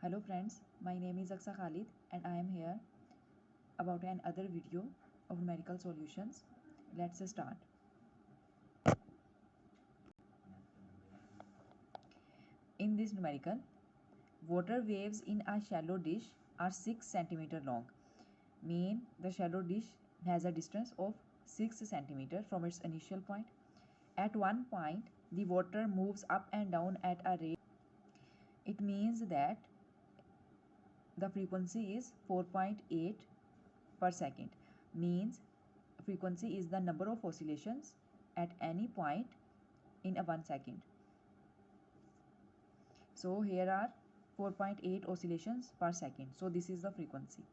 Hello friends, my name is Aksa Khalid and I am here about another video of numerical solutions. Let's start. In this numerical, water waves in a shallow dish are 6 cm long. Mean the shallow dish has a distance of 6 cm from its initial point. At one point, the water moves up and down at a rate. It means that the frequency is 4.8 per second. Means frequency is the number of oscillations at any point in a 1 second. So here are 4.8 oscillations per second. So this is the frequency.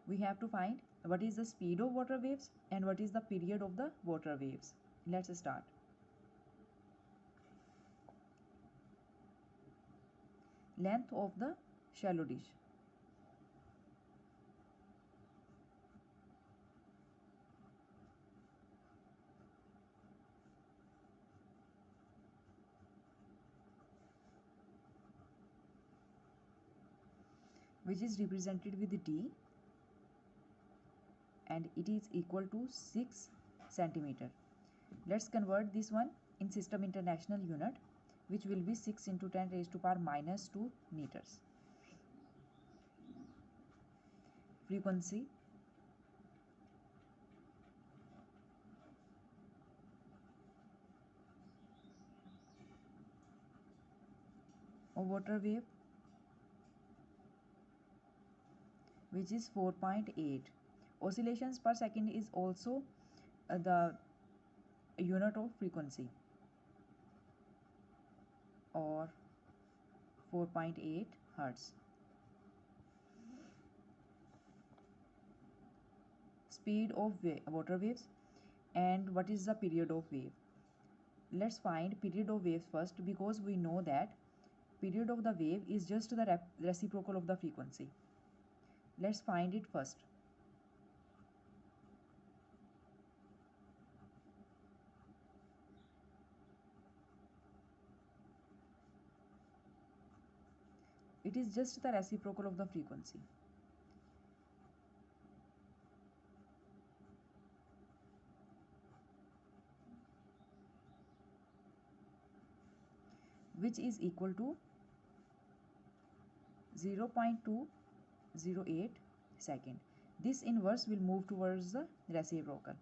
We have to find what is the speed of water waves and what is the period of the water waves. Let's start. Length of the shallow dish. Which is represented with D and it is equal to 6 centimeter. Let's convert this one in system international unit, which will be 6 into 10 raised to power minus 2 meters. Frequency of water wave, which is 4.8. Oscillations per second is also the unit of frequency, or 4.8 hertz. Speed of water waves and what is the period of wave. Let's find period of waves first, because we know that period of the wave is just the reciprocal of the frequency. Let's find it first. It is just the reciprocal of the frequency. Which is equal to 0.208 second. This inverse will move towards the reciprocal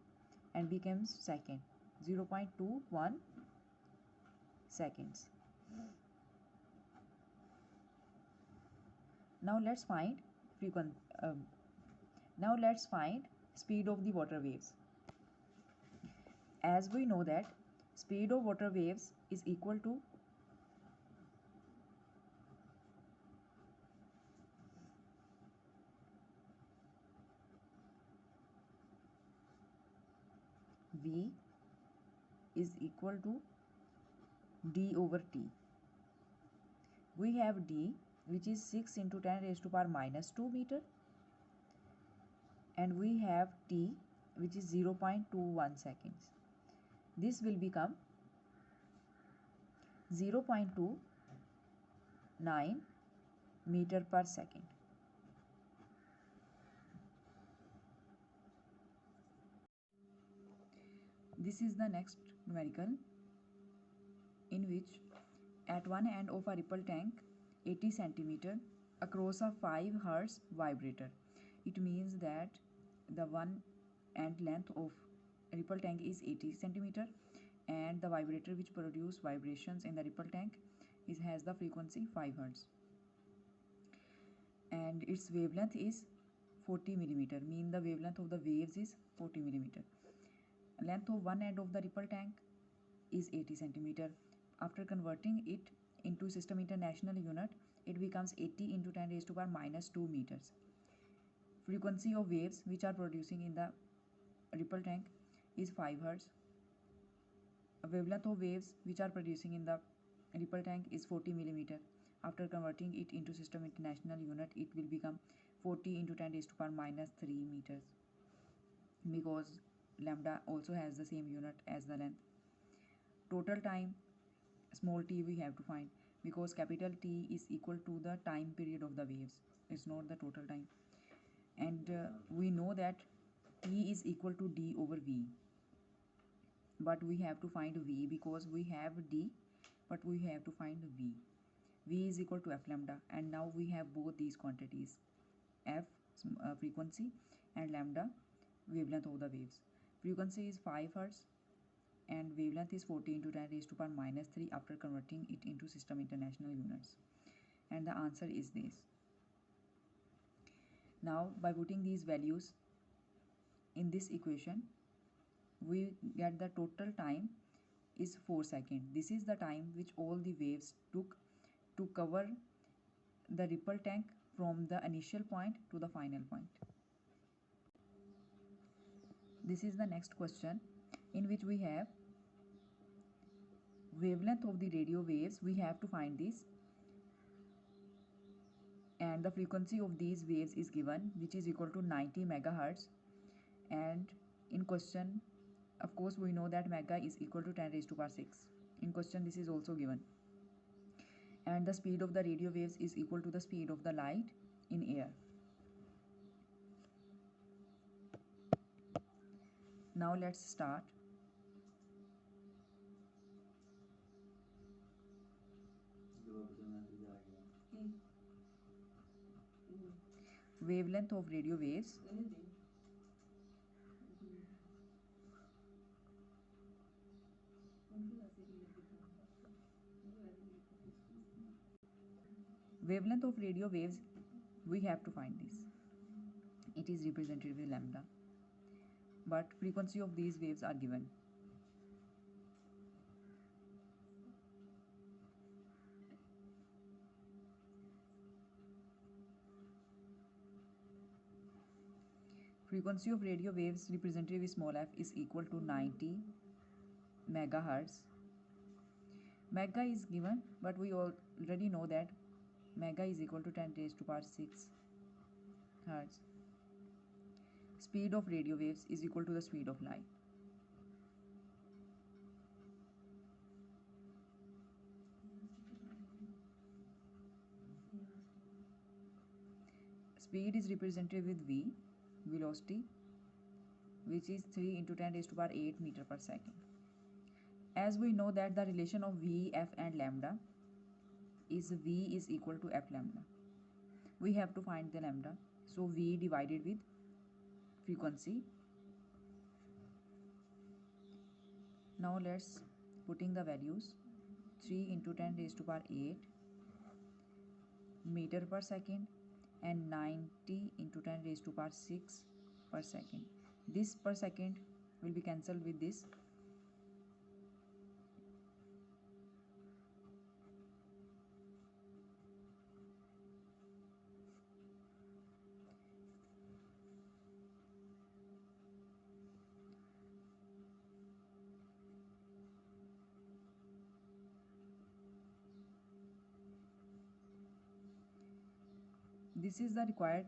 and becomes second, 0.21 seconds. Now let's find speed of the water waves. As we know that speed of water waves is equal to V is equal to d over t. We have d, which is 6 into 10 raised to power minus 2 meter, and we have t, which is 0.21 seconds. This will become 0.29 meter per second. This is the next numerical, in which at one end of a ripple tank 80 centimeter across a 5 Hz vibrator. It means that the one end length of ripple tank is 80 centimeter and the vibrator which produce vibrations in the ripple tank has the frequency 5 Hz and its wavelength is 40 millimeter. Mean the wavelength of the waves is 40 millimeter. Length of one end of the ripple tank is 80 centimeter. After converting it into system international unit, it becomes 80 into 10 raised to power minus 2 meters. Frequency of waves which are producing in the ripple tank is 5 Hz. Wavelength of waves which are producing in the ripple tank is 40 millimeter. After converting it into system international unit, it will become 40 into 10 raised to power minus 3 meters, because lambda also has the same unit as the length. Total time, small t, we have to find. because capital T is equal to the time period of the waves. It's not the total time. And we know that T is equal to D over V. But we have to find V because we have D, but we have to find V. V is equal to F lambda, and now we have both these quantities, F frequency and lambda wavelength of the waves. Frequency is 5 Hz and wavelength is 40 into 10 raised to power minus 3 after converting it into system international units. And the answer is this. Now by putting these values in this equation, we get the total time is 4 seconds. This is the time which all the waves took to cover the ripple tank from the initial point to the final point. This is the next question, in which we have wavelength of the radio waves. We have to find this, and the frequency of these waves is given, which is equal to 90 megahertz. And in question, of course, we know that mega is equal to 10 raised to power 6. In question, this is also given. And the speed of the radio waves is equal to the speed of the light in air. Now let's start. Wavelength of radio waves. Wavelength of radio waves, we have to find this. It is represented with lambda, but frequency of these waves are given. Frequency of radio waves represented with small f is equal to 90 megahertz. Mega is given, but we already know that mega is equal to 10 raised to power 6 hertz. Speed of radio waves is equal to the speed of light. Speed is represented with V, velocity, which is 3 into 10 raised to power 8 meter per second. As we know that the relation of V, F and lambda is V is equal to F lambda. We have to find the lambda. So V divided with frequency. Now let's putting the values. 3 into 10 raised to power 8 meter per second and 90 into 10 raised to power 6 per second. This per second will be cancelled with this. This is the required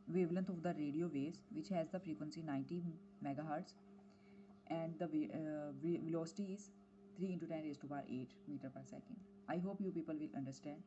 wavelength of the radio waves, which has the frequency 90 megahertz, and the velocity is 3 into 10 raised to power 8 meter per second. I hope you people will understand.